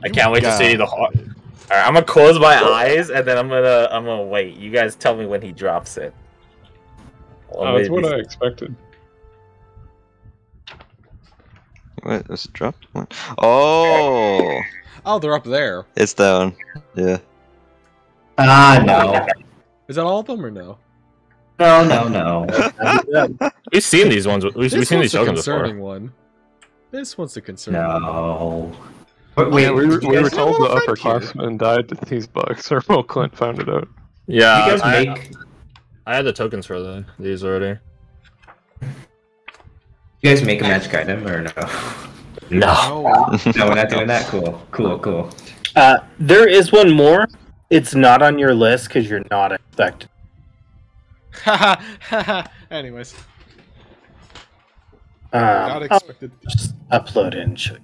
I can't wait to see the heart. Alright, I'm gonna close my eyes and then I'm gonna wait. You guys tell me when he drops it. Oh, that's what I expected. Wait, was it dropped? What? Oh! Oh, they're up there. It's down. Yeah. No. Is that all of them or no? No. We've seen these ones. We've seen these tokens before. Concerning one. This one's a concerning No. Wait, Wait, we were you guys told the have a friend upperclassmen died to these bugs, or well, Clint found it out. Yeah, you guys make I had the tokens for these already. you guys make a magic item or no? No. No, we're not doing that. Cool. There is one more. It's not on your list because you're not expected. one. Anyways, not I'll expected. just upload it and show you.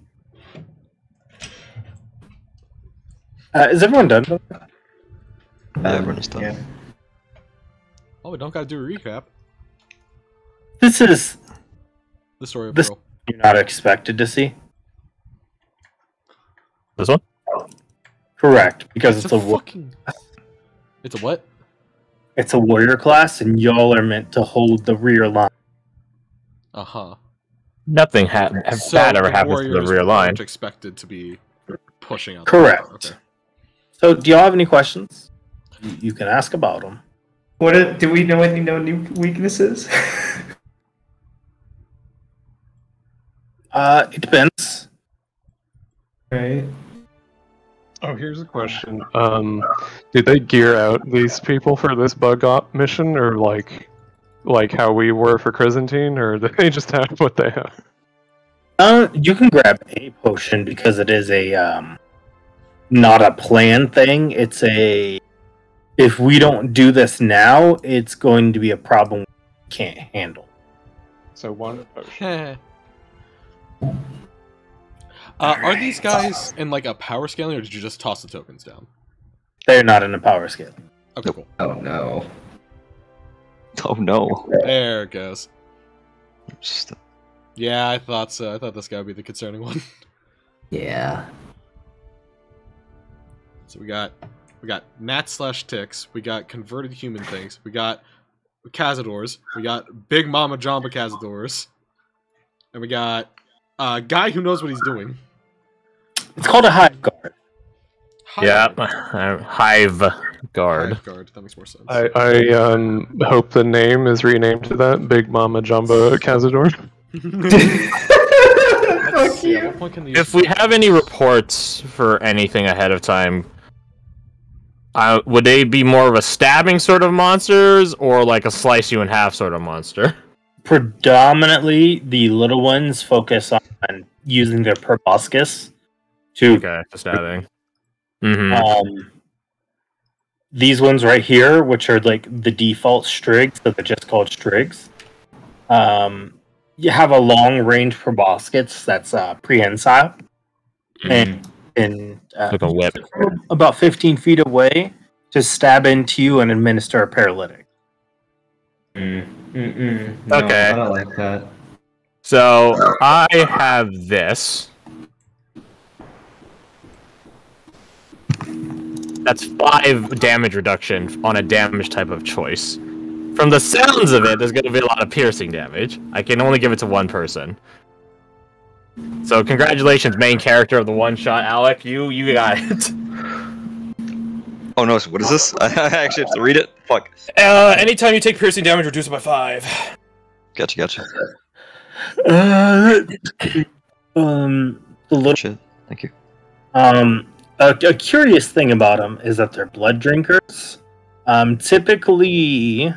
Is everyone done? Everyone is done. Yeah. Oh, we don't gotta do a recap. This is The story of This- Pearl. you're not expected to see. This one? Correct, because it's a fucking. It's a what? it's a warrior class, and y'all are meant to hold the rear line. Uh huh. Nothing bad ever happens to the rear line. Expected to be pushing out. Correct. Okay. So, do y'all have any questions? You can ask about them. Do we know any new weaknesses? It depends. Right. Oh, here's a question. Did they gear out these people for this bug op mission, or like how we were for Chrysantine, or do they just have what they have? You can grab a potion because it is a not a plan thing. It's a if we don't do this now, it's going to be a problem we can't handle. So one potion. Are these guys in like a power scaling, or did you just toss the tokens down? They're not in a power scale. Okay, cool. Oh no. Oh no. There it goes. Just- Yeah, I thought so. I thought this guy would be the concerning one. Yeah. So we got gnats/ticks. We got converted human things. We got Cazadors. We got Big Mama Jamba Cazadors. And we got a guy who knows what he's doing. It's called a hive guard. Yeah, Hive Guard. Hive guard. That makes more sense. I hope the name is renamed to that Big Mama Jumbo Cazador. Fuck Yeah, you. what point can these If we have any reports for anything ahead of time, would they be more of a stabbing sort of monsters, or like a slice you in half sort of monster? Predominantly, the little ones focus on using their proboscis to. Okay, for stabbing. Mm-hmm. These ones right here, which are like the default strigs, so they're just called strigs. You have a long range proboscis that's prehensile, and Like a whip. about 15 feet away to stab into you and administer a paralytic. No, Okay. I don't like that. So I have this. That's 5 damage reduction on a damage type of choice. From the sounds of it, there's going to be a lot of piercing damage. I can only give it to one person. So congratulations, main character of the one shot, Alec. You got it. Oh no, so what is this? I actually have to read it? Fuck. Anytime you take piercing damage, reduce it by 5. Gotcha. The little Shit. Thank you. a curious thing about them is that they're blood drinkers. Typically,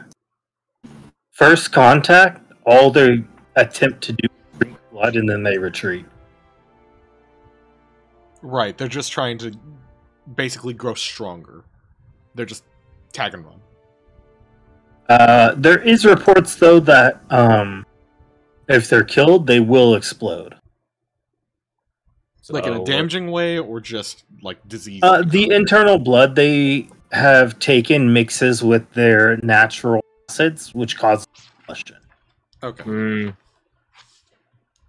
first contact, all they attempt to do is drink blood and then they retreat. Right, they're just trying to basically grow stronger. They're just tag and run. There is reports though that if they're killed, they will explode. Like in a damaging way, or just like disease? The internal blood they have taken mixes with their natural acids, which causes combustion. Okay. Mm,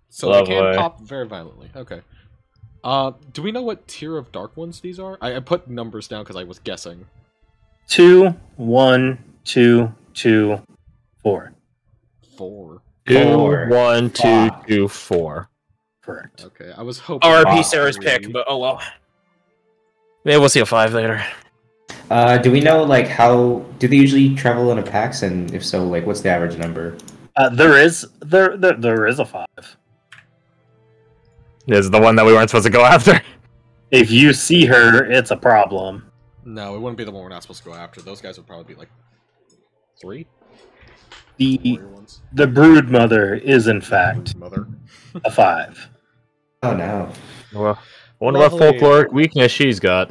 So they can Lovely. pop very violently. Okay. Do we know what tier of dark ones these are? I put numbers down because I was guessing. 2, 1, 2, 2, 4. 4. 2, 1, 2, Fuck. 2, 4. Correct. Okay, I was hoping. RP Wow. Sarah's pick, but oh well. Maybe we'll see a 5 later. Do we know like how do they usually travel in a packs, and if so, like what's the average number? There is a 5. This is the one that we weren't supposed to go after. If you see her, it's a problem. No, it wouldn't be the one we're not supposed to go after. Those guys would probably be like 3 The warrior ones. the brood mother is in fact Mother. a 5. Oh no. Well, I wonder what Lovely. folkloric weakness she's got.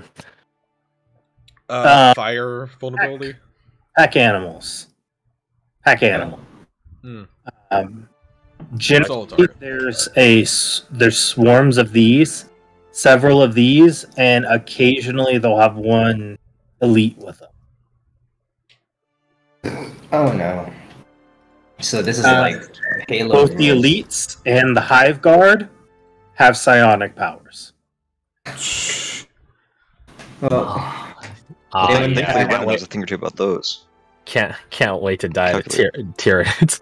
Fire vulnerability. Pack animals. Pack animal. Hmm. Generally, Solitary. there's swarms of these, several of these, and occasionally they'll have one elite with them. Oh no. So this is Uh, like Halo. Both the rules. elites and the hive guard have psionic powers. Well, Ah, Yeah, I think yeah. we knows a thing or two about those. can't wait to dive Tyranids.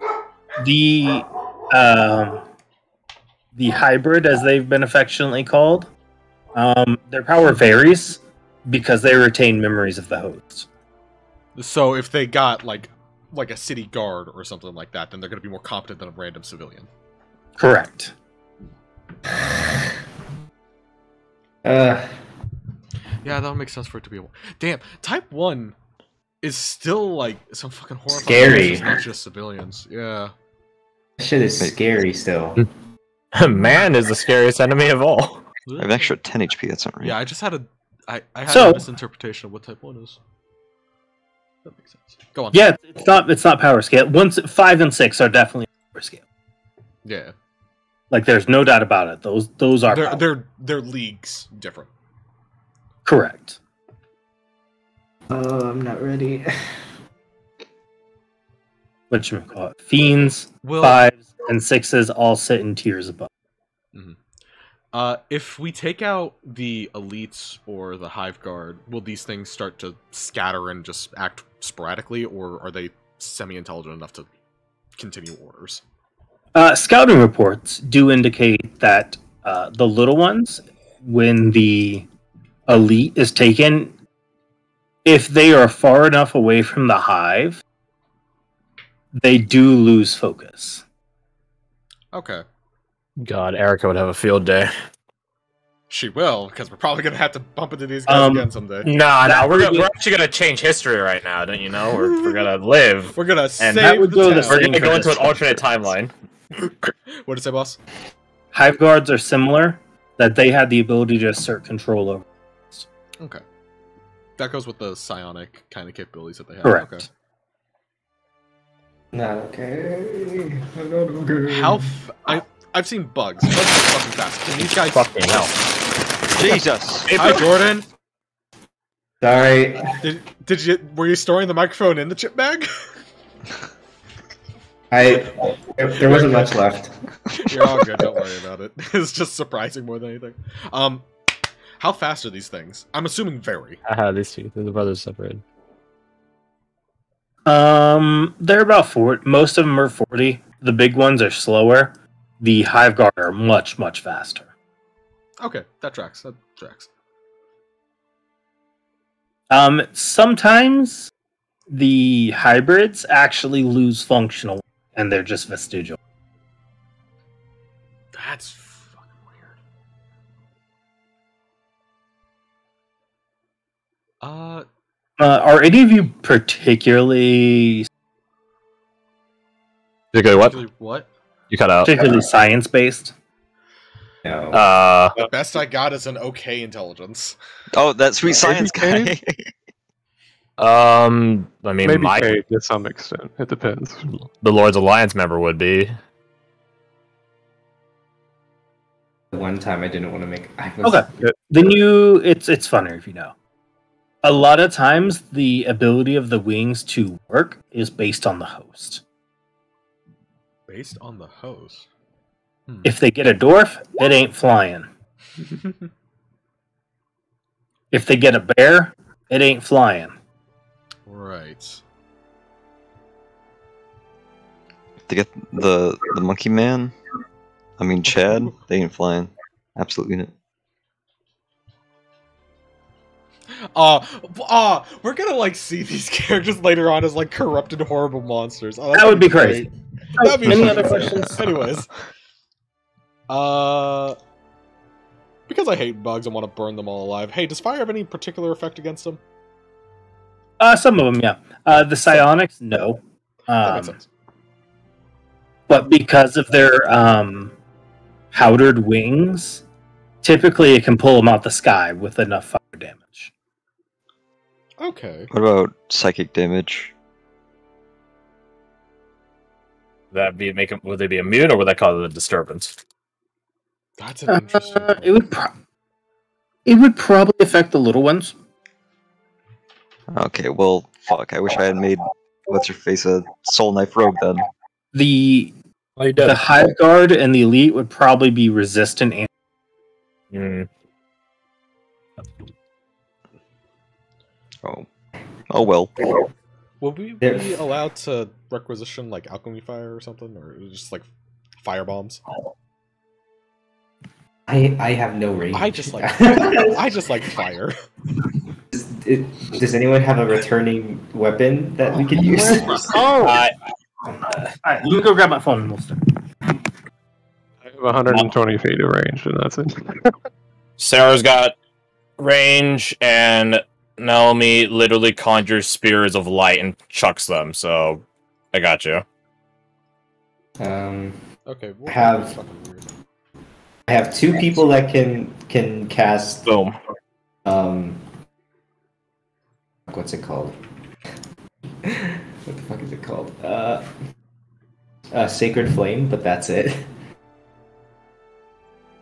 The hybrid, as they've been affectionately called, their power varies because they retain memories of the host. So if they got like a city guard or something like that, then they're going to be more competent than a random civilian. Correct. Yeah, that would make sense for it to be a... Damn, Type 1 is still, like, some fucking horrifying... Scary. It's not just civilians. Yeah. shit is scary still. Man is the scariest enemy of all. I have an extra 10 HP, that's not right. Yeah, I just had I had So- a misinterpretation of what Type 1 is. That makes sense. Go on. Yeah, it's not power scale. 5 and 6 are definitely power scale. Yeah. Like there's no doubt about it. Those are power. They're leagues different. Correct. Oh, I'm not ready. Whatchamacallit. Fiends, Well, 5s, and 6s all sit in tiers above. if we take out the elites or the hive guard, will these things start to scatter and just act sporadically, or are they semi-intelligent enough to continue orders? Scouting reports do indicate that the little ones, when the elite is taken, if they are far enough away from the hive, they do lose focus. Okay. God, Erica would have a field day. She will, because we're probably going to have to bump into these guys again someday. No, we're actually gonna change history right now, don't you know? We're gonna live. We're going to save that would the go the town. We're same gonna go for into this an alternate stuff. timeline. What did it say, boss? Hive guards are similar, that they had the ability to assert control over. Okay. That goes with the psionic kind of capabilities that they have. Correct. Okay. Not okay. I'm not okay. How I've seen bugs. Bugs are fucking fast. Can these guys... Fucking hell. Jesus! Hi, Jordan! Sorry. Were you storing the microphone in the chip bag? There wasn't much left. You're all good, don't worry about it. It's just surprising more than anything. How fast are these things? I'm assuming very. These two, the brothers separated. They're about 40. Most of them are 40. The big ones are slower. The hive guard are much, much faster. Okay, that tracks. Sometimes the hybrids actually lose functional, and they're just vestigial. That's fucking weird. Are any of you particularly What? You cut out. science based? No. The best I got is an okay intelligence. Oh, that sweet science guy. I mean, Maybe my paid to some extent. It depends. the Lord's Alliance member would be. The one time I didn't want to make. I was, Okay. Then it's funner if you know. A lot of times, the ability of the wings to work is based on the host. Based on the host. If they get a dwarf, it ain't flying. If they get a bear, it ain't flying. Right. If they get the monkey man, I mean Chad, they ain't flying. Absolutely not. We're gonna like see these characters later on as like corrupted, horrible monsters. Oh, That would be crazy. That'd be Any fucking other sick. questions? Anyways, because I hate bugs and want to burn them all alive. Hey, does fire have any particular effect against them? Some of them, yeah. The psionics, no. That makes sense. But because of their powdered wings, typically it can pull them out the sky with enough fire damage. Okay. What about psychic damage? Would they be immune, or would that cause a disturbance? That's an interesting one. It would probably affect the little ones. Okay, well, fuck. I wish I had made what's her face a soul knife rogue then. The you did. Hive Guard and the Elite would probably be resistant. Oh well. Will we be allowed to requisition like alchemy fire or something, or just like fire bombs? I have no range. I just like fire. Does anyone have a returning weapon that we could use? Alright, let me go grab my phone. I have 120 feet of range, and that's it. Sarah's got range, and Naomi literally conjures spears of light and chucks them, so I got you. Okay. Well, Have- fucking weird. I have two people that can cast. Boom. What's it called? What the fuck is it called? Sacred Flame, but that's it.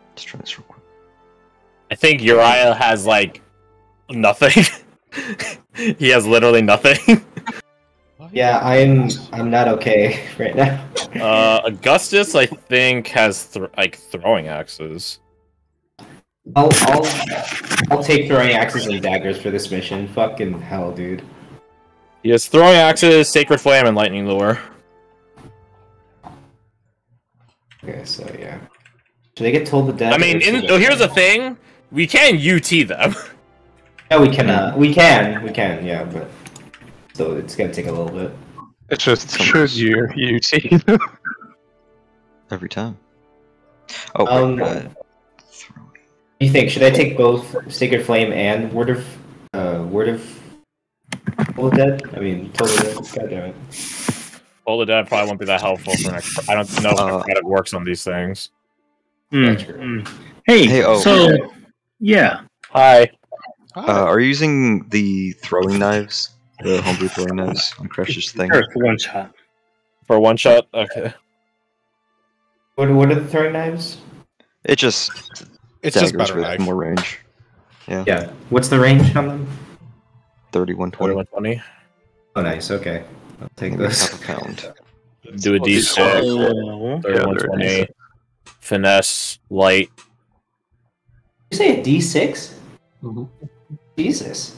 Let's try this real quick. I think Uriah has, like, nothing. He has literally nothing. Yeah, I'm not okay right now. Augustus, I think, has throwing axes. I'll take throwing axes and daggers for this mission. Fucking hell, dude. He has throwing axes, sacred flame, and lightning lure. Okay, so yeah. Should they get told to death? I mean, here's the thing: we can UT them. No, we cannot. We can, yeah, but so it's gonna take a little bit. It's just should you UT. Every time. Oh, What do you think? Should I take both Sacred Flame and Word of Total Dead? I mean, Total Dead. God damn it. Hold the dead probably won't be that helpful for next. I don't know how it works on these things. Hey, oh. so yeah. Hi. are you using the throwing knives? The homebrew throwing knives on Crash's thing? Sure, for one shot. For one shot? Okay. What are the throwing knives? It's just just better with knife. more range. Yeah. Yeah. What's the range on them? 3120. 120. Oh, nice. Okay, I'll take Maybe those. half a pound. Do a D6. Oh. 120. Finesse, light. You say a D6? Mhm. Jesus.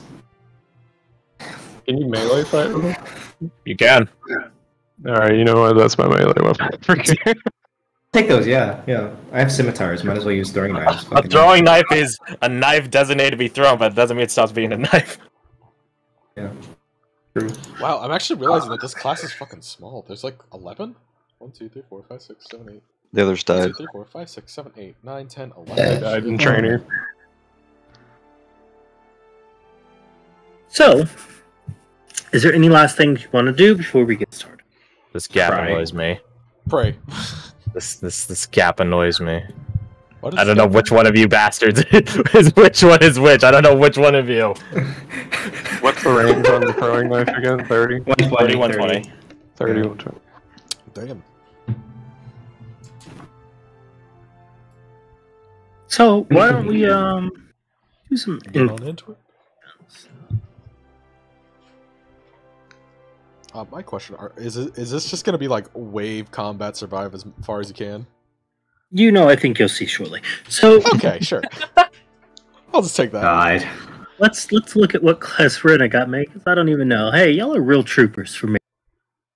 Can you melee fight with them? You can. Alright, you know what? That's my melee weapon. Take those, yeah. I have scimitars. Might as well use throwing knives. A Fucking throwing knife is a knife designated to be thrown, but it doesn't mean it stops being a knife. Yeah. True. Wow, I'm actually realizing that this class is fucking small. There's like 11? 1, 2, 3, 4, 5, 6, 7, 8. The others 1, died. 2, 3, 4, 5, 6, 7, 8, 9, 10, I 11. died in training. So, is there any last things you want to do before we get started? This gap Right. annoys me. Pray. This gap annoys me. What is I don't know which one of you bastards is which one is which. I don't know which one of you. What's the range on the throwing knife again? 30? 120. 120. 30, 120. Damn. So, why don't we do some Get on into it. My question is this just gonna be like wave combat survive as far as you can? You know, I think you'll see shortly. So Okay, sure. I'll just take that. God. let's look at what class Rena got made, because I don't even know. Hey, y'all are real troopers for me.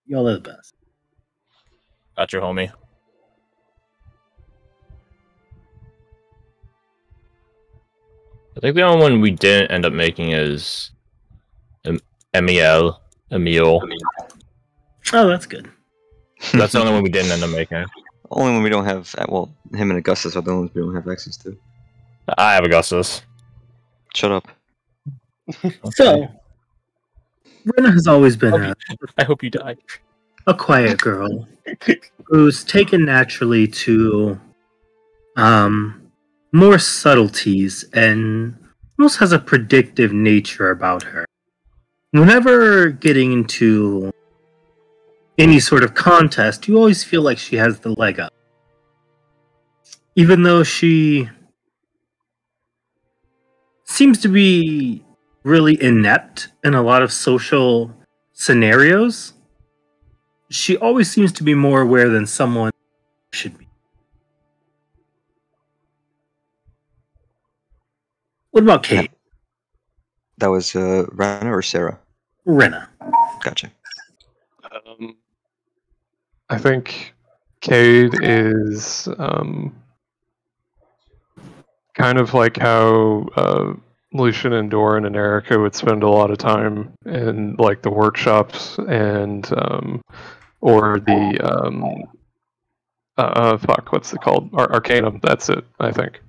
Y'all are the best. Got you, homie. I think the only one we didn't end up making is Emil. Oh, that's good. That's the only one we didn't end up making. Only when we don't have. Well, him and Augustus are the ones we don't have access to. I have Augustus. Shut up. So, Rena has always been I hope you die. a quiet girl who's taken naturally to more subtleties and almost has a predictive nature about her. Whenever getting into any sort of contest, you always feel like she has the leg up. Even though she seems to be really inept in a lot of social scenarios, she always seems to be more aware than someone should be. What about Kate? That was Rana or Sarah? Rena. Gotcha. I think Cade is kind of like how Lucian and Doran and Erica would spend a lot of time in like the workshops and or the fuck, what's it called? Arcanum. That's it, I think.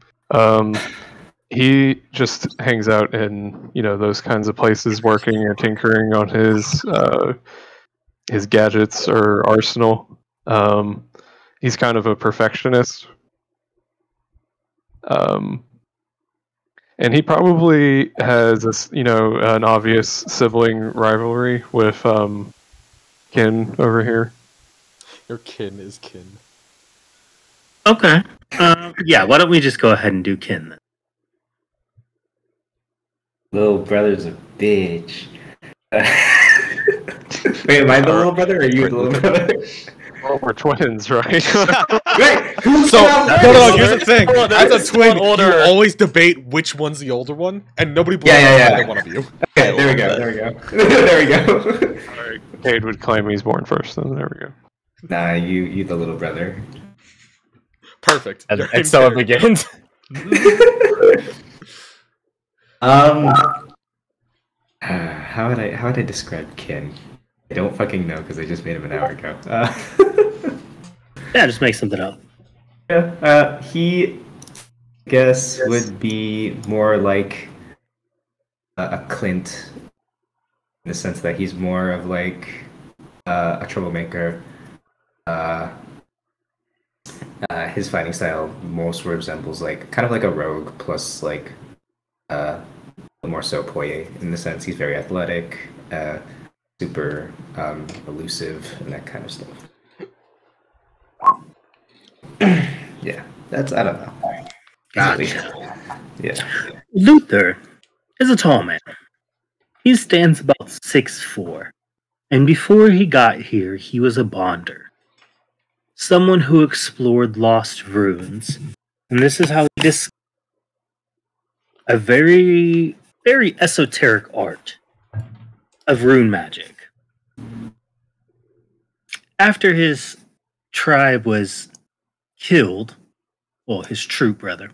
He just hangs out in, you know, those kinds of places, working or tinkering on his gadgets or arsenal. He's kind of a perfectionist. And he probably has a, you know, an obvious sibling rivalry with Kin over here. Your kin is kin. Okay. Yeah, why don't we just go ahead and do Kin then? Little brother's a bitch. Wait, am I the little brother or are you the little brother? Well, we're twins, right? Wait, So, no, here's the thing. As a twin, you always debate which one's the older one, and nobody believes either one of you. Okay, there we go. There we go. Cade would claim he's born first, then there we go. Nah, you the little brother. Perfect. And so it begins. How would I describe Kin? I don't fucking know because I just made him an hour ago. Yeah, just make something up. Yeah, he, I guess, would be more like a Clint in the sense that he's more of like a troublemaker. His fighting style most resembles like kind of like a rogue plus like more so Poye in the sense he's very athletic, super elusive and that kind of stuff. Yeah, that's I don't know. Gotcha. Yeah. Luther is a tall man. He stands about 6'4", and before he got here, he was a bonder. Someone who explored lost runes, and this is how he discovered a very, very esoteric art of rune magic. After his tribe was killed, well, his troop rather,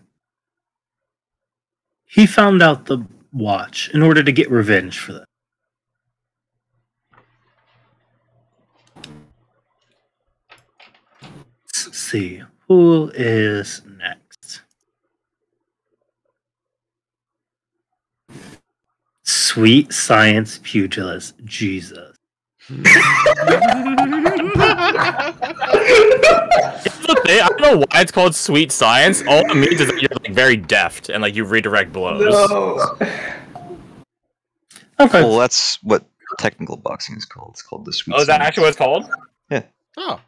he found out the watch in order to get revenge for them. Let's see, who is next? Sweet science pugilist, Jesus. I don't know why it's called sweet science. All it means is that you're like very deft and like you redirect blows. No. Okay. Well, that's what technical boxing is called. It's called the sweet. Oh, is that science. actually what it's called? Oh,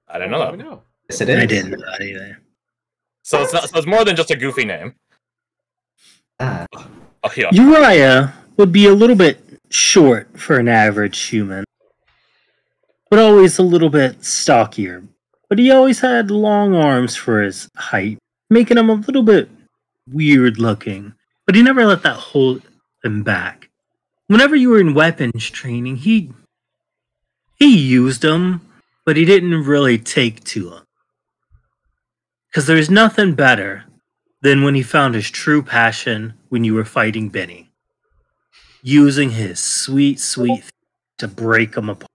I didn't know let me that. know. Yes, it is. I didn't know that either. So it's not. So it's more than just a goofy name. Ah, Oh yeah. Uriah would be a little bit short for an average human, but always a little bit stockier. but he always had long arms for his height, making him a little bit weird looking. But he never let that hold him back. Whenever you were in weapons training, he used them, but he didn't really take to them. Because there's nothing better than when he found his true passion when you were fighting Benny. Using his sweet to break him apart.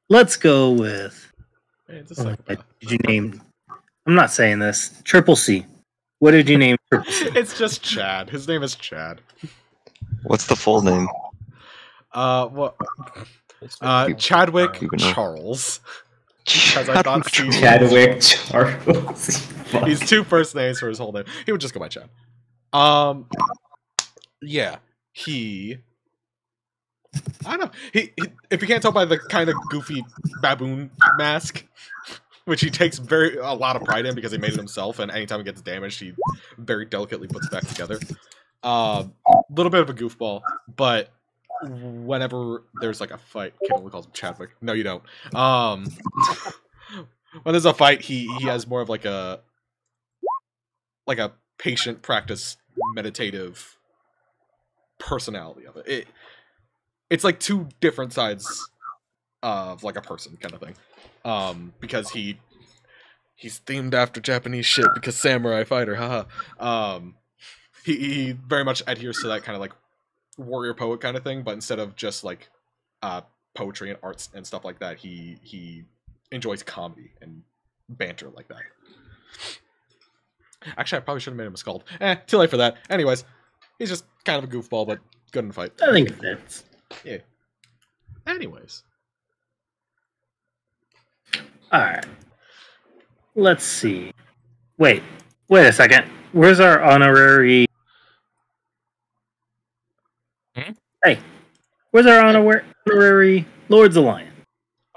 Let's go with... Hey, it's a psychopath. Did you name... I'm not saying this. Triple C. What did you name Triple C? It's just Chad. His name is Chad. What's the full name? What? Chadwick Charles. Because I thought Chadwick Charles. He's two first names for his whole name. He would just go by Chad. Yeah, I don't know. He if you can't tell by the kind of goofy baboon mask, which he takes a lot of pride in because he made it himself, and anytime it gets damaged, he very delicately puts it back together. Little bit of a goofball, but whenever there's like a fight, Kid only calls him Chadwick. No, you don't. When there's a fight, he has more of like a patient practice meditative personality of it. It's like two different sides of like a person kind of thing. Because he's themed after Japanese shit because samurai fighter, haha. He very much adheres to that kind of like warrior poet kind of thing, but instead of just like poetry and arts and stuff like that, he enjoys comedy and banter like that. Actually, I probably should have made him a skald. Too late for that. Anyways, he's just kind of a goofball, but good in a fight. I think it fits. Yeah. Anyways. Alright. Let's see. Wait a second. Where's our honorary... Hey. Where's our honorary Lord's Alliance?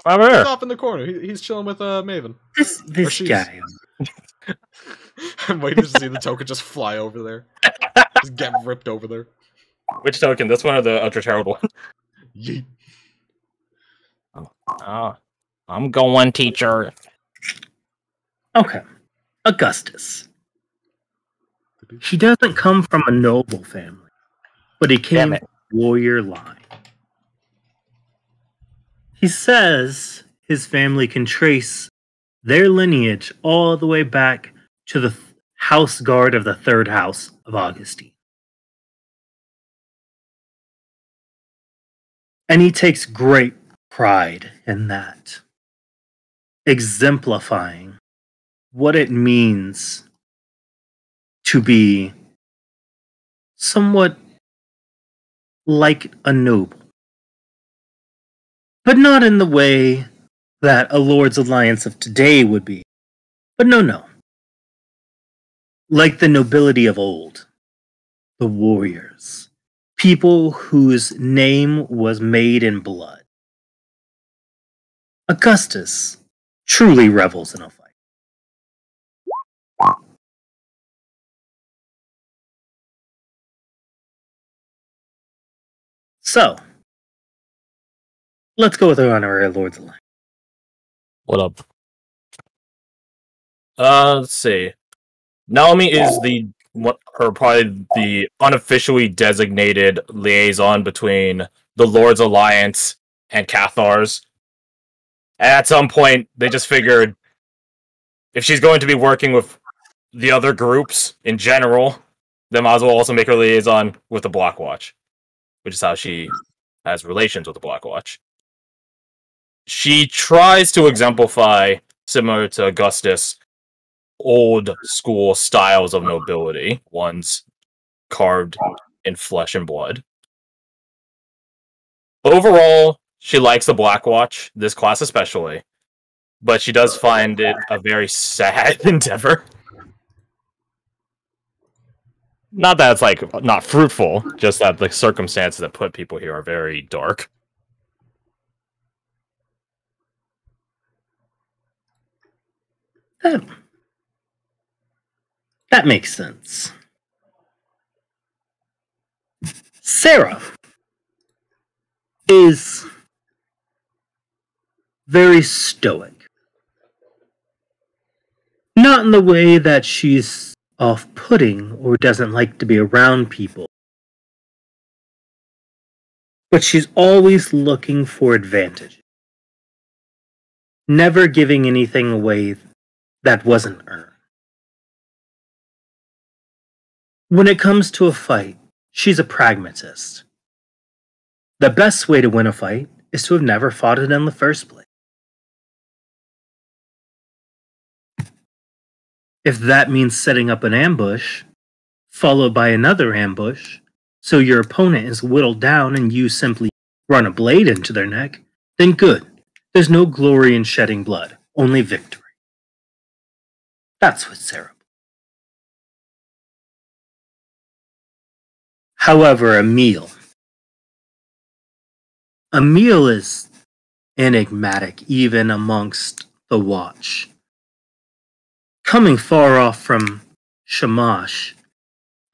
Over He's here. off in the corner. He's chilling with Maven. This guy. I'm waiting to see the token just fly over there. Just get ripped over there. Which token? This one or the Ultra Charitable one? Yeet. Oh, I'm going, teacher. Okay. Augustus. He doesn't come from a noble family, but he came from a warrior line. He says his family can trace their lineage all the way back to the house guard of the third house of Augustine. And he takes great pride in that, exemplifying what it means to be somewhat like a noble. But not in the way that a Lord's Alliance of today would be. But no. Like the nobility of old. The warriors. People whose name was made in blood. Augustus truly revels in a fight. So, let's go with our honorary Lord's Alliance. What up? Let's see. Naomi is probably the unofficially designated liaison between the Lord's Alliance and Cathars. And at some point, they just figured if she's going to be working with the other groups in general, then might as well also make her liaison with the Blackwatch, which is how she has relations with the Blackwatch. She tries to exemplify, similar to Augustus, old school styles of nobility, ones carved in flesh and blood. Overall, she likes the Blackwatch, this class especially, but she does find it a very sad endeavor. Not that it's like not fruitful, just that the circumstances that put people here are very dark. That makes sense. Sarah is very stoic. Not in the way that she's off-putting or doesn't like to be around people, but she's always looking for advantage, never giving anything away that wasn't earned. When it comes to a fight, she's a pragmatist. The best way to win a fight is to have never fought it in the first place. If that means setting up an ambush, followed by another ambush, so your opponent is whittled down and you simply run a blade into their neck, then good. There's no glory in shedding blood, only victory. That's what Sarah. However, Emil is enigmatic even amongst the Watch. Coming far off from Shamash,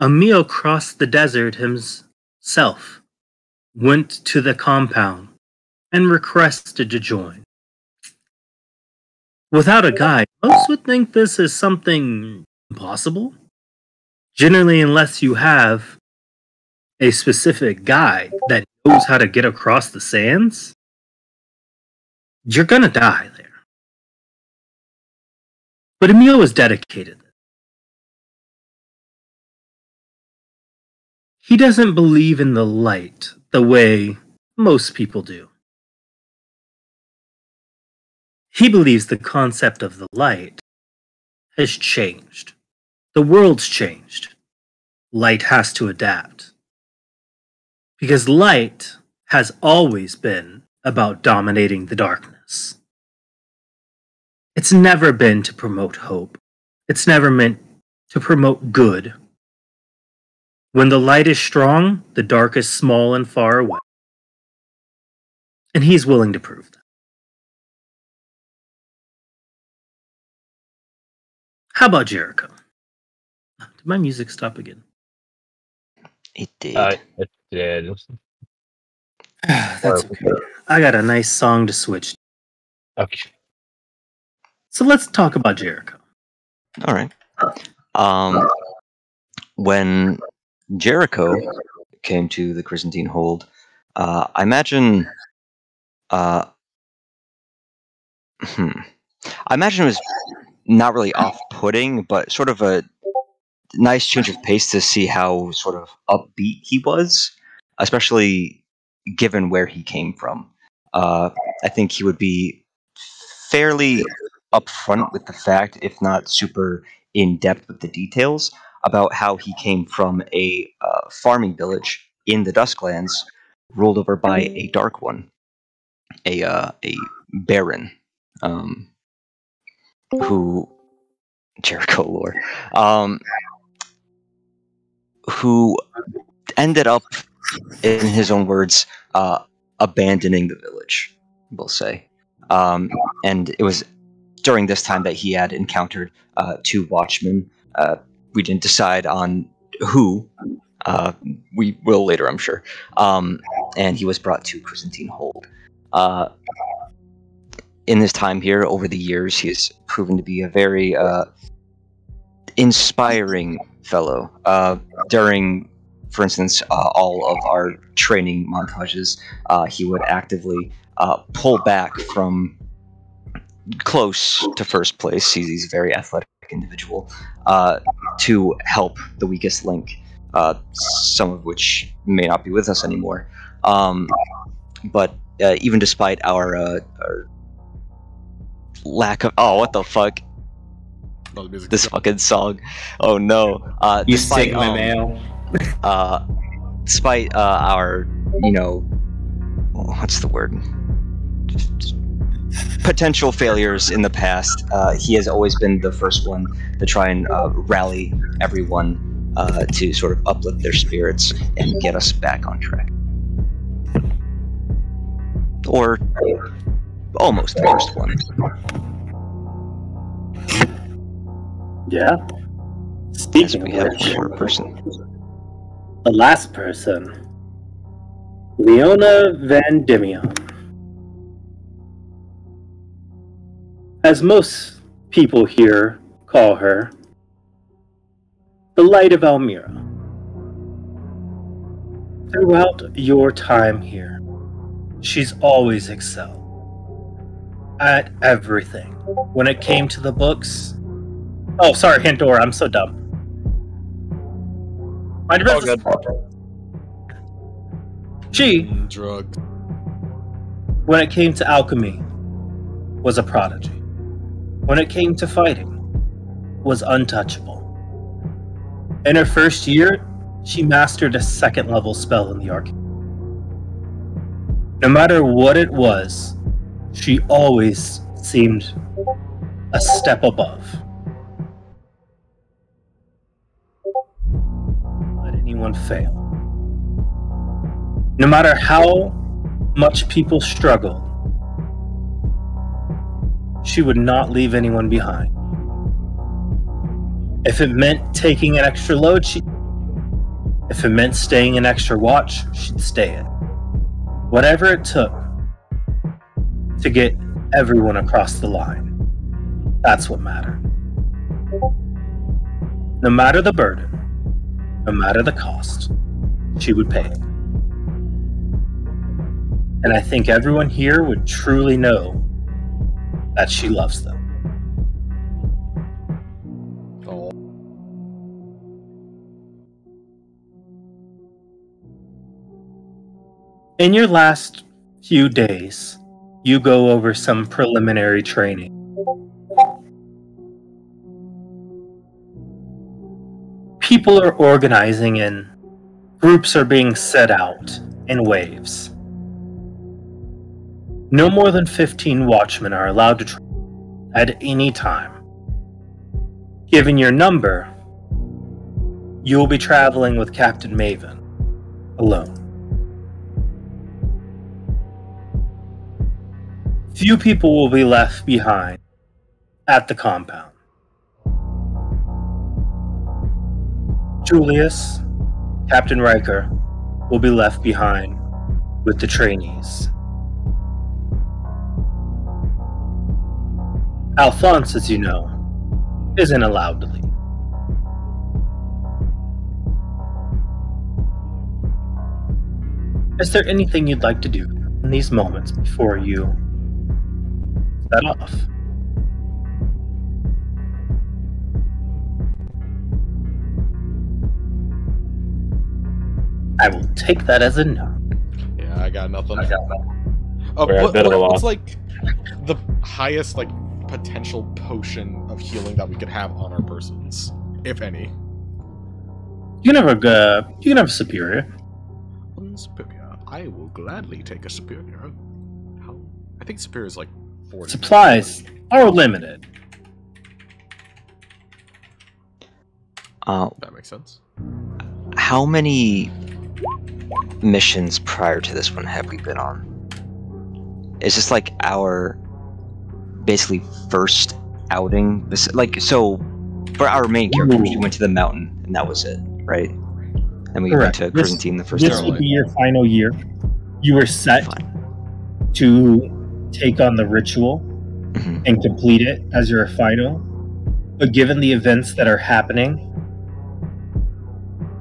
Emil crossed the desert himself, went to the compound, and requested to join. Without a guide, most would think this is something impossible. Generally, unless you have a specific guide that knows how to get across the sands, you're gonna die there. But Emil was dedicated. He doesn't believe in the light the way most people do. He believes the concept of the light has changed. The world's changed. Light has to adapt. Because light has always been about dominating the darkness. It's never been to promote hope. It's never meant to promote good. When the light is strong, the dark is small and far away. And he's willing to prove that. How about Jericho? Did my music stop again? It did. It did. That's okay. I got a nice song to switch. Okay. So let's talk about Jericho. All right. When Jericho came to the Chrysantine Hold, I imagine. I imagine it was not really off-putting, but sort of a nice change of pace to see how sort of upbeat he was, especially given where he came from. I think he would be fairly upfront with the fact, if not super in-depth with the details, about how he came from a farming village in the Dusklands, ruled over by a Dark One, a Baron, who Jericho lore, who ended up, in his own words, abandoning the village, we'll say. And it was during this time that he had encountered two watchmen. We didn't decide on who. We will later, I'm sure. And he was brought to Chrysantine Hold. In his time here, over the years, he has proven to be a very inspiring fellow. During, for instance, all of our training montages, he would actively pull back from close to first place. He's a very athletic individual, to help the weakest link, some of which may not be with us anymore. But even despite our lack of... Oh, what the fuck? Oh, the music This fucking song. Oh no. You Despite, Sigma male. despite our, you know, what's the word? Potential failures in the past, he has always been the first one to try and rally everyone to sort of uplift their spirits and get us back on track. Or almost the first one. Yeah. As Speaking we of have which, one more person. the last person, Leona Van Dimion. as most people here call her, the Light of Almira. Throughout your time here, she's always excelled at everything. When it came to the books... Oh, sorry, Pandora, I'm so dumb. Mind your business. She, Drugs. when it came to alchemy, was a prodigy. When it came to fighting, was untouchable. In her first year, she mastered a second-level spell in the arcane. No matter what it was, she always seemed a step above. Let anyone fail. No matter how much people struggled, she would not leave anyone behind. If it meant taking an extra load, if it meant staying an extra watch, she'd stay it. Whatever it took to get everyone across the line. That's what mattered. No matter the burden, no matter the cost, she would pay it. And I think everyone here would truly know that she loves them. Oh. In your last few days, you go over some preliminary training. People are organizing and groups are being set out in waves. No more than 15 watchmen are allowed to train at any time. Given your number, you will be traveling with Captain Maven alone. Few people will be left behind at the compound. Julius, Captain Riker, will be left behind with the trainees. Alphonse, as you know, isn't allowed to leave. Is there anything you'd like to do in these moments before you set off? I will take that as a no. Yeah, I got nothing. We're a bit of a loss. What's like the highest like potential potion of healing that we could have on our persons, if any? You can have a superior. Superior. I will gladly take a superior. How? I think superior is like 40. Supplies are limited. That makes sense. How many missions prior to this one have we been on? Is this like our basically first outing? Like, so for our main characters, we went to the mountain and that was it, right? And we Correct. went to Crescentine the first This time. would be your final year. You were set to take on the ritual and complete it as your final. But given the events that are happening,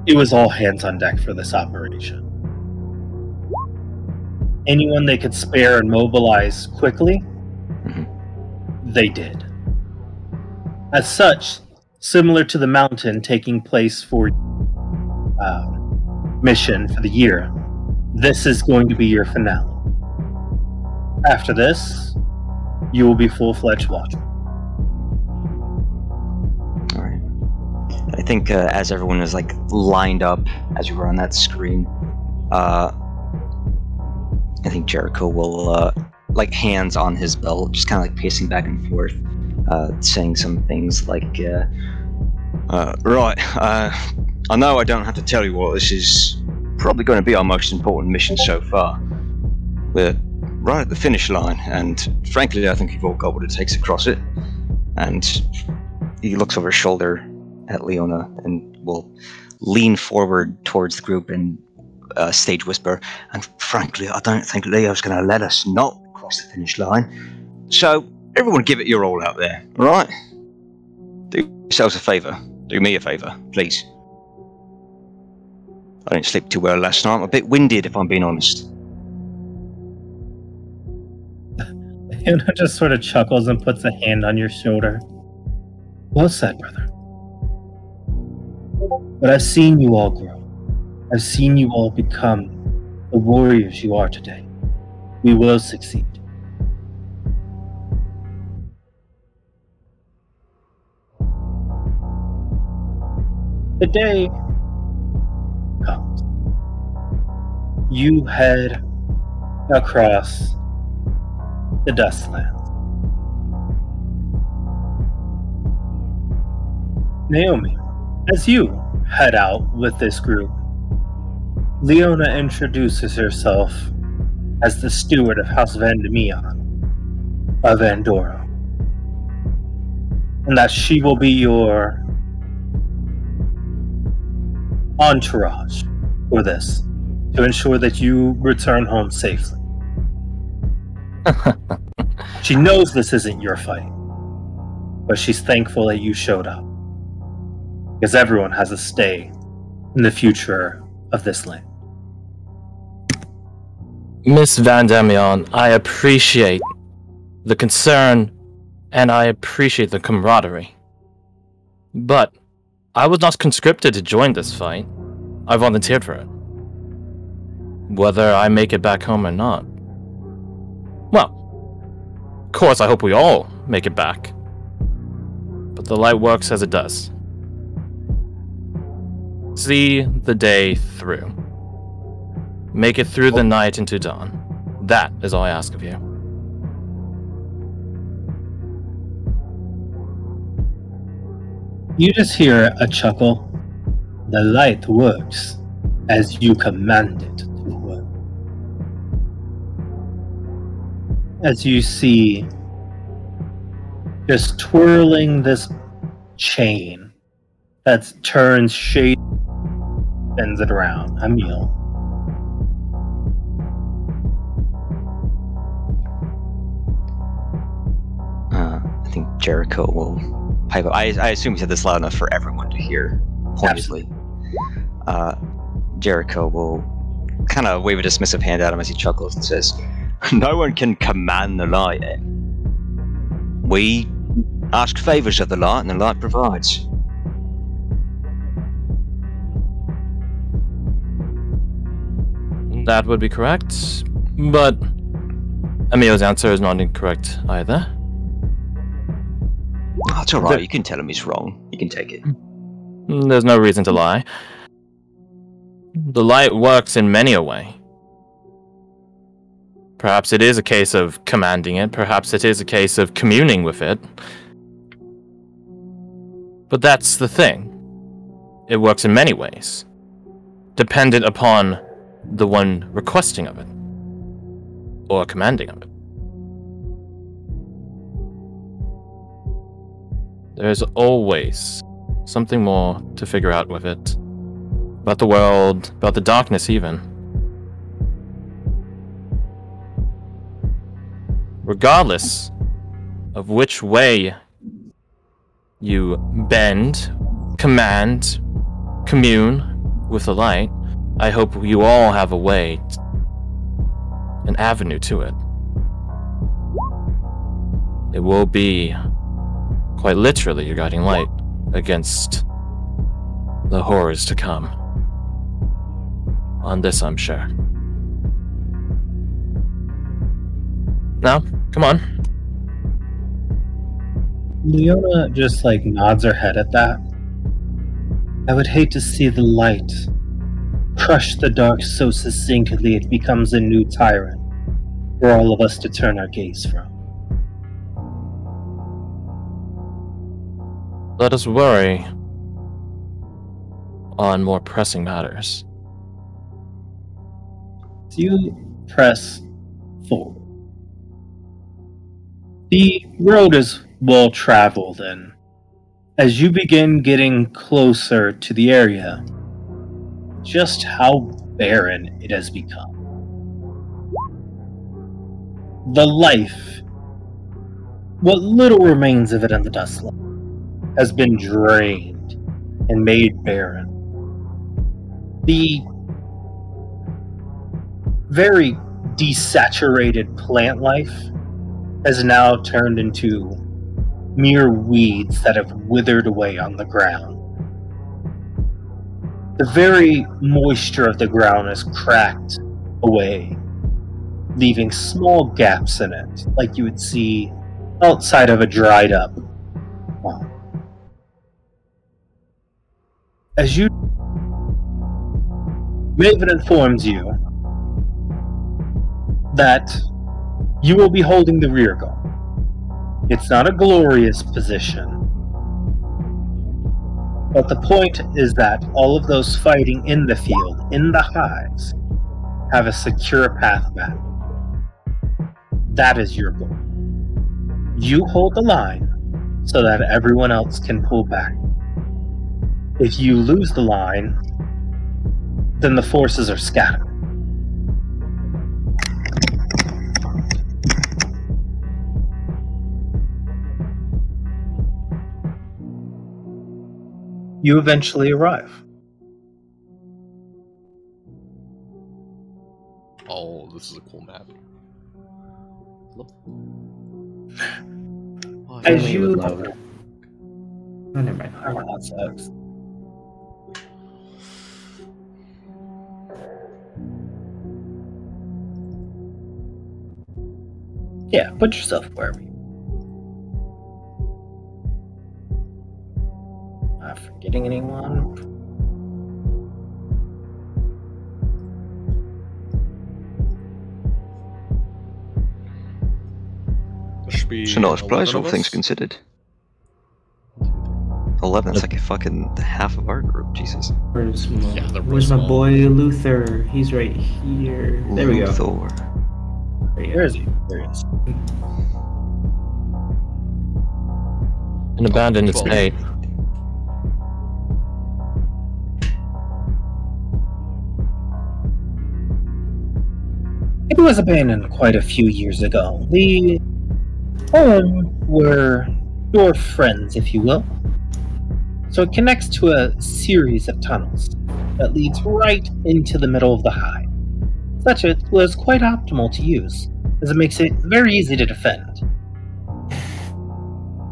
it was all hands on deck for this operation. Anyone they could spare and mobilize quickly, they did. As such, similar to the mountain taking place for mission for the year, this is going to be your finale. After this, you will be full-fledged watcher. All right. I think as everyone is like lined up as we were on that screen, I think Jericho will like hands on his belt, just kind of like pacing back and forth, saying some things like, right, I know I don't have to tell you what this is probably going to be our most important mission so far. We're right at the finish line, and frankly, I think you've all got what it takes to cross it. And he looks over his shoulder at Leona and will lean forward towards the group and stage whisper, and frankly, I don't think Leo's going to let us not cross the finish line. So, Everyone give it your all out there, alright? Do yourselves a favour. Do me a favour, please. I didn't sleep too well last night. I'm a bit winded, if I'm being honest. Leona just sort of chuckles and puts a hand on your shoulder. Well said, brother. But I've seen you all grow. I've seen you all become the warriors you are today. We will succeed. The day comes. You head across the Dustlands. Naomi, as you head out with this group, Leona introduces herself as the steward of House Vandemion of Andorra, and that she will be your entourage for this, to ensure that you return home safely. She knows this isn't your fight, but she's thankful that you showed up, because everyone has a stake in the future of this land. Miss Vandemion, I appreciate the concern and I appreciate the camaraderie. But I was not conscripted to join this fight. I volunteered for it. Whether I make it back home or not. Well, of course I hope we all make it back. But the light works as it does. See the day through. Make it through the night into dawn. That is all I ask of you. You just hear a chuckle. The light works as you command it to work. As you see, just twirling this chain that turns shade, bends it around. Emil. I think Jericho will pipe up. I assume he said this loud enough for everyone to hear pointedly. Jericho will kind of wave a dismissive hand at him as he chuckles and says, "No one can command the light. We ask favors of the light, and the light provides." That would be correct, but Emil's answer is not incorrect either. Oh, it's alright, you can tell him he's wrong. You can take it. There's no reason to lie. The light works in many a way. Perhaps it is a case of commanding it, perhaps it is a case of communing with it. But that's the thing. It works in many ways, dependent upon the one requesting of it, or commanding of it. There's always something more to figure out with it. About the world, about the darkness even. Regardless of which way you bend, command, commune with the light, I hope you all have a way, an avenue to it. It will be, quite literally, your guiding light against the horrors to come. On this, I'm sure. Now, come on. Leona just nods her head at that. I would hate to see the light crush the dark so succinctly it becomes a new tyrant for all of us to turn our gaze from. Let us worry on more pressing matters. So you press forward. The road is well traveled, and as you begin getting closer to the area, just how barren it has become. The life what little remains of it in the dust level has been drained and made barren. The very desaturated plant life has now turned into mere weeds that have withered away on the ground. The very moisture of the ground is cracked away, leaving small gaps in it, like you would see outside of a dried up pond. As you, Maven informs you that you will be holding the rear guard. It's not a glorious position, but the point is that all of those fighting in the field, in the hives, have a secure path back. That is your goal. You hold the line so that everyone else can pull back. If you lose the line, then the forces are scattered. You eventually arrive. Oh, this is a cool map. Oh, As Only you- with load. Oh, never mind. Oh, that sucks. Yeah, put yourself wherever you. Not forgetting anyone. There should be It's a nice 11 place, all of things us. considered. 11, that's like a fucking half of our group, Jesus. Where's my, Yeah, they're where's my small. boy Luther? He's right here. There we go. Thor. There you go. Where is he? There he is. An abandoned Well, estate. It was abandoned quite a few years ago. The home were your friends, if you will. So it connects to a series of tunnels that leads right into the middle of the hive. Such it was quite optimal to use, as it makes it very easy to defend.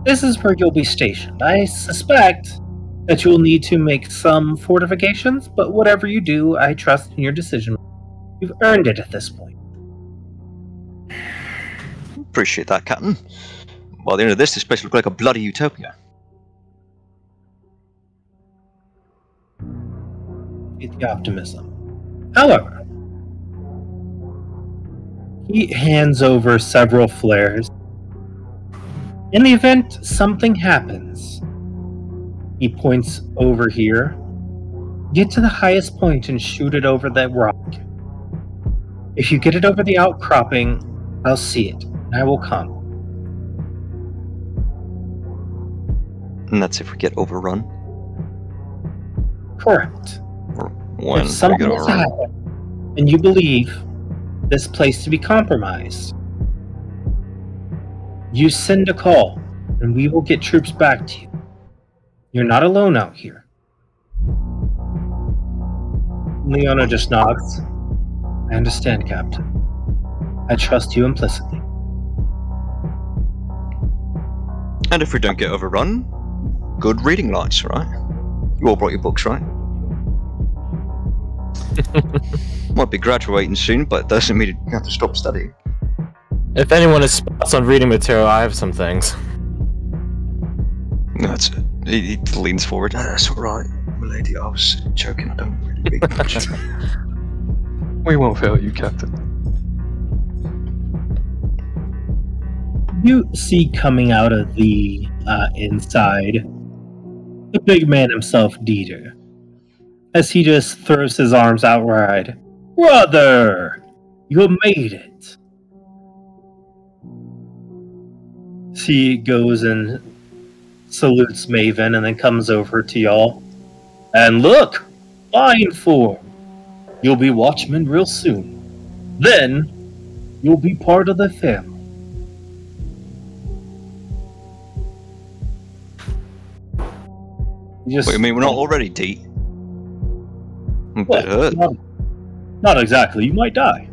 This is where you'll be stationed. I suspect that you'll need to make some fortifications, but whatever you do, I trust in your decision. You've earned it at this point. Appreciate that, Captain. By the end of this place looks like a bloody utopia. It's the optimism. However, he hands over several flares. In the event something happens, he points over here. Get to the highest point and shoot it over that rock. If you get it over the outcropping, I'll see it, and I will come. And that's if we get overrun. Correct. Or when If we something get has to overrun. happen, and you believe this place to be compromised, you send a call, and we will get troops back to you. You're not alone out here. Leona just nods. I understand, Captain. I trust you implicitly. And if we don't get overrun, good reading lights, right? You all brought your books, right? Might be graduating soon, but doesn't mean you have to stop studying. If anyone has spots on reading material, I have some things. No, that's it. He leans forward. That's alright, milady. I was joking. I don't really read much. We won't fail you, Captain. You see coming out of the inside the big man himself, Dieter, as he just throws his arms out wide. Brother, you made it. He goes and salutes Maven and then comes over to y'all. And look, fine form. You'll be watchmen real soon. Then, you'll be part of the family. Just, What do you mean, we're not already deep? I'm a bit hurt. Not exactly. You might die.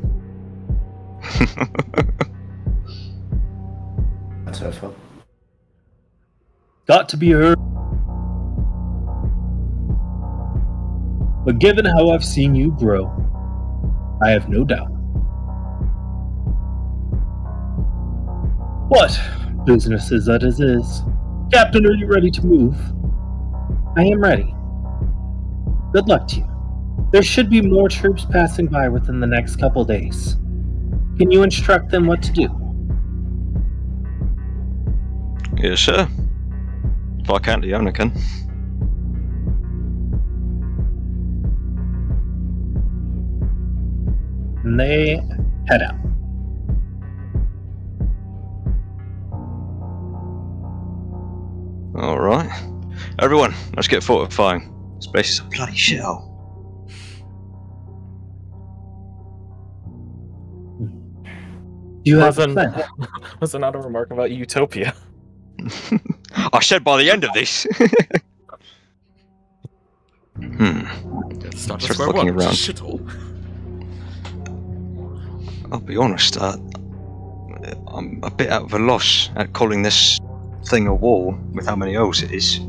That's hurtful. Got to be heard. But given how I've seen you grow, I have no doubt. What? Business is that it is. Captain, are you ready to move? I am ready. Good luck to you. There should be more troops passing by within the next couple days. Can you instruct them what to do? Yes, sir. If I can't, the owner can. And they head out. Alright. Everyone, let's get fortifying. This place is a bloody shithole. Do you have a Wasn't- plan? Was it not a remark about utopia? I said by the end of this. Start Start at square looking one. around. Shithole. I'll be honest, I'm a bit out of a loss at calling this thing a wall with how many holes it is.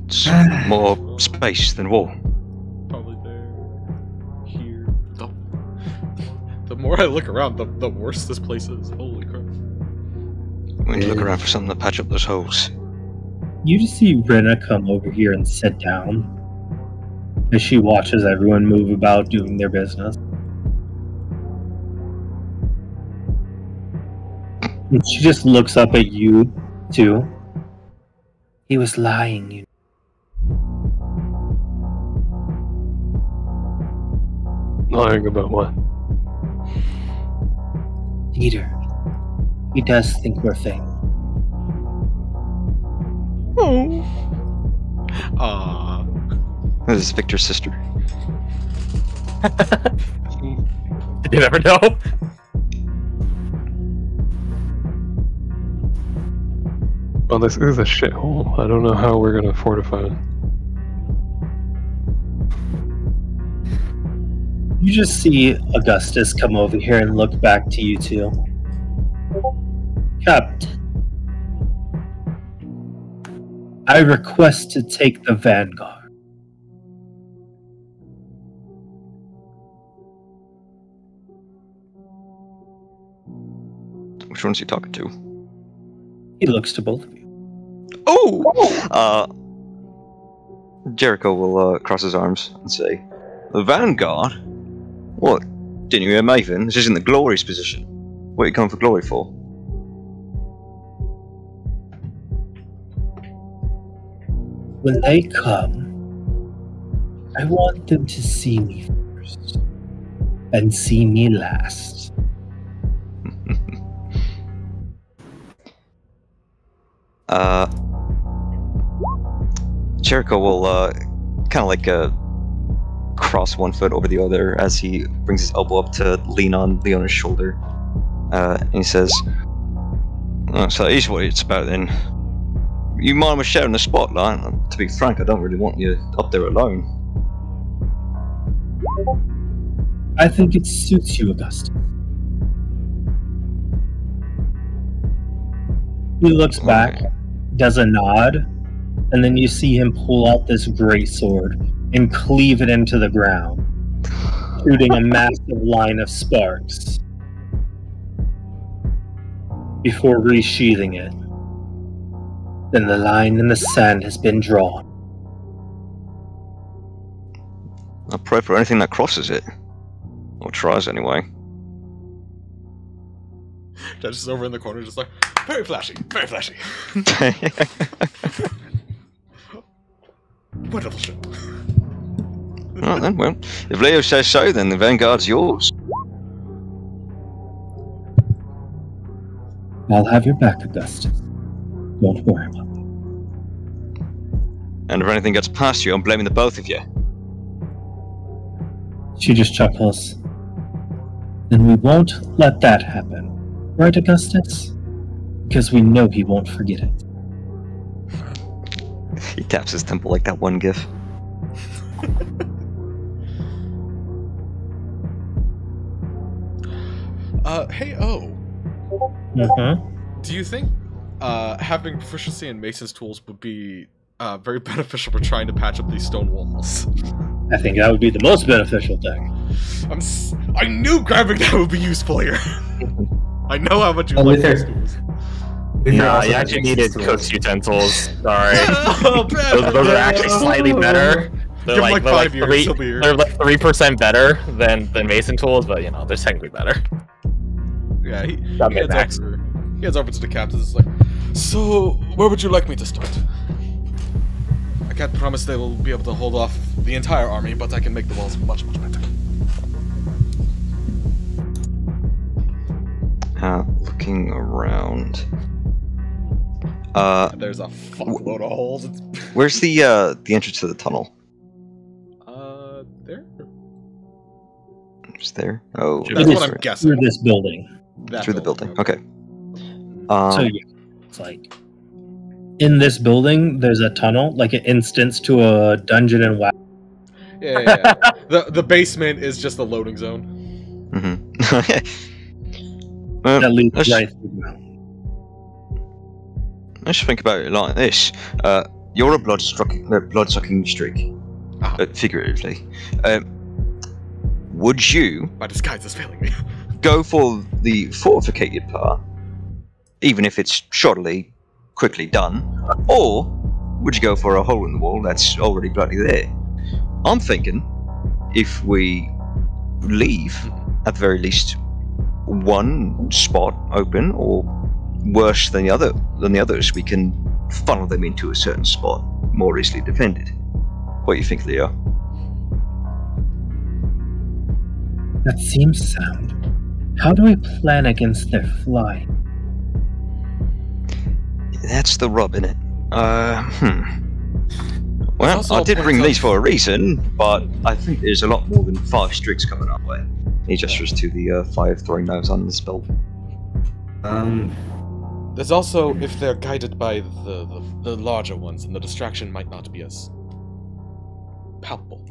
It's more space than wall. Probably there. Here. The more I look around, the worse this place is. Holy crap. We need to look around for something to patch up those holes. You just see Rena come over here and sit down as she watches everyone move about doing their business. And she just looks up at you, too. He was lying, you know. Lying about what? Peter. He does think we're famous. Ah. This is Victor's sister. You never know. Well, this is a shithole. I don't know how we're gonna fortify it. You just see Augustus come over here and look back to you two. Captain, I request to take the Vanguard. Which one's he talking to? He looks to both of you. Oh! Jericho will cross his arms and say, "The Vanguard? What? Didn't you hear Maven? This isn't the Glory's position. What are you coming for Glory for?" When they come, I want them to see me first and see me last. Jericho will kind of like cross one foot over the other as he brings his elbow up to lean on Leona's shoulder. And he says, "Oh, so here's what it's about then. You mind us sharing the spotlight? To be frank, I don't really want you up there alone." I think it suits you, Augustus. He looks back, does a nod, and then you see him pull out this great sword and cleave it into the ground, shooting a massive line of sparks before resheathing it. Then the line in the sand has been drawn. I pray for anything that crosses it. Or tries anyway. Judge is over in the corner, just like, very flashy, very flashy. Wonderful show. Alright then, well, if Leo says so, then the Vanguard's yours. I'll have your back, Augustus. Don't worry about it. And if anything gets past you, I'm blaming the both of you. She just chuckles. Then we won't let that happen. Right, Augustus? Because we know he won't forget it. He taps his temple like that one gif. Hey, O. Do you think having proficiency in Mason's tools would be very beneficial for trying to patch up these stone walls? I think that would be the most beneficial thing. I knew grabbing that would be useful here. I know how much you like these tools. Nah, you actually needed cook's utensils. Sorry. Oh, those are actually slightly better. They're Give him like 5 they're years, he'll be here. They're like 3% better than mason tools, but you know, they're technically better. Yeah, he Got me heads max. over to the captains. It's like, so where would you like me to start? I can't promise they will be able to hold off the entire army, but I can make the walls much, much better. Looking around. There's a fuckload of holes. Where's the entrance to the tunnel? There. It's there. Oh, That's what I'm guessing. Through this building. Through the building. Okay. So yeah, it's like in this building, there's a tunnel, like an instance to a dungeon and WoW. Yeah. The basement is just a loading zone. Mm-hmm. Well, That leads let's, right through. let's think about it like this. You're a blood-sucking streak, figuratively. Would you My disguise is failing me. go for the fortificated part, even if it's shoddily quickly done, or would you go for a hole in the wall that's already bloody there? I'm thinking if we leave at the very least one spot open, or worse than the others, we can funnel them into a certain spot more easily defended. What do you think, Leo? That seems sound. How do we plan against their flying? That's the rub, innit? Well, also I a did point bring of- these for a reason, but I think there's a lot more than 5 streaks coming our way. He gestures to the 5 throwing knives on the spell. There's also, if they're guided by the larger ones, then the distraction might not be as palpable.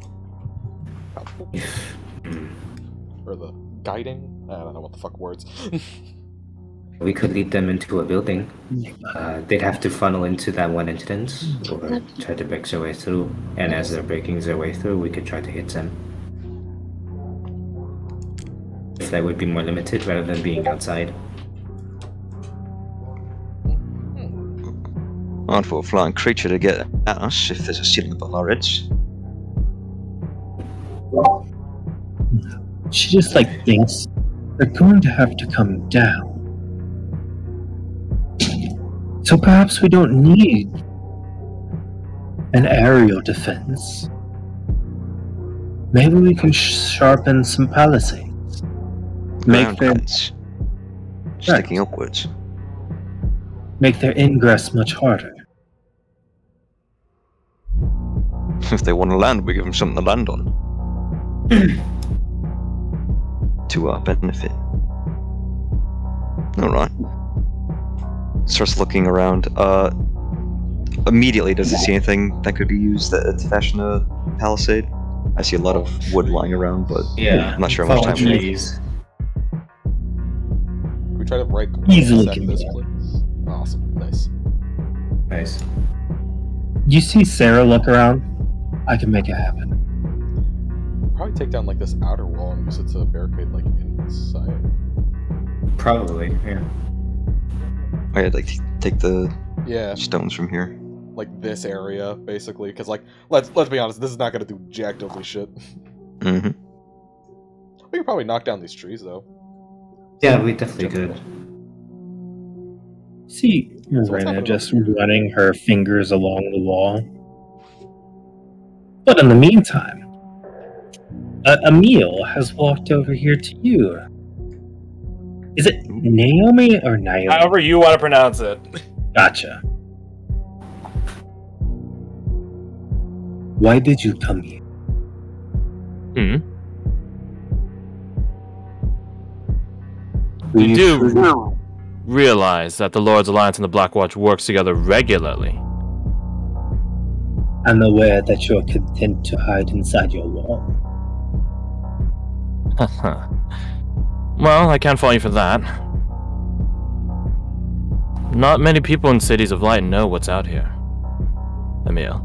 Or the guiding? I don't know what the fuck words. We could lead them into a building. They'd have to funnel into that one entrance, or try to break their way through. And as they're breaking their way through, we could try to hit them. If that would be more limited rather than being outside. Hard for a flying creature to get at us if there's a ceiling above our heads. She just thinks they're going to have to come down. So perhaps we don't need an aerial defense. Maybe we can sharpen some palisades. Ground defense. Sticking upwards. Make their ingress much harder. If they want to land, we give them something to land on. To our benefit. Alright. Starts looking around. Immediately, does he see anything that could be used to fashion a palisade? I see a lot of wood lying around, but I'm not sure how much time we need. trees. Can we try to right Easily set can this do that. place? Awesome, nice. Nice. You see Sarah look around? I can make it happen. Probably take down this outer wall and use it to barricade inside. Probably, yeah. Oh yeah, take the Yeah, stones from here. this area basically, because let's be honest, this is not gonna do jack diddly shit. Mm-hmm. We could probably knock down these trees though. Yeah, we definitely could. See what's Rena happening just over here? running her fingers along the wall. But in the meantime, Emil has walked over here to you. Is it Naomi or Naomi? However you want to pronounce it. Gotcha. Why did you come here? You do realize that the Lord's Alliance and the Black Watch works together regularly. I'm aware that you're content to hide inside your wall. Well, I can't fault you for that. Not many people in Cities of Light know what's out here. Emil.